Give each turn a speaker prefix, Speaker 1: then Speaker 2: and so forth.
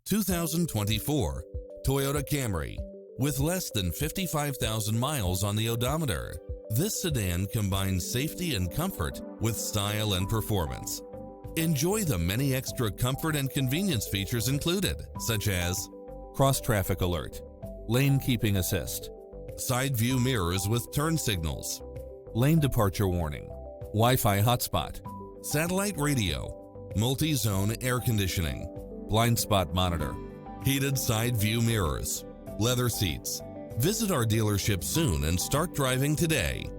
Speaker 1: 2024 Toyota Camry. With less than 55,000 miles on the odometer, this sedan combines safety and comfort with style and performance. Enjoy the many extra comfort and convenience features included, such as cross-traffic alert, lane keeping assist, side view mirrors with turn signals, lane departure warning, Wi-Fi hotspot, satellite radio, multi-zone air conditioning, blind spot monitor, heated side view mirrors, leather seats. Visit our dealership soon and start driving today.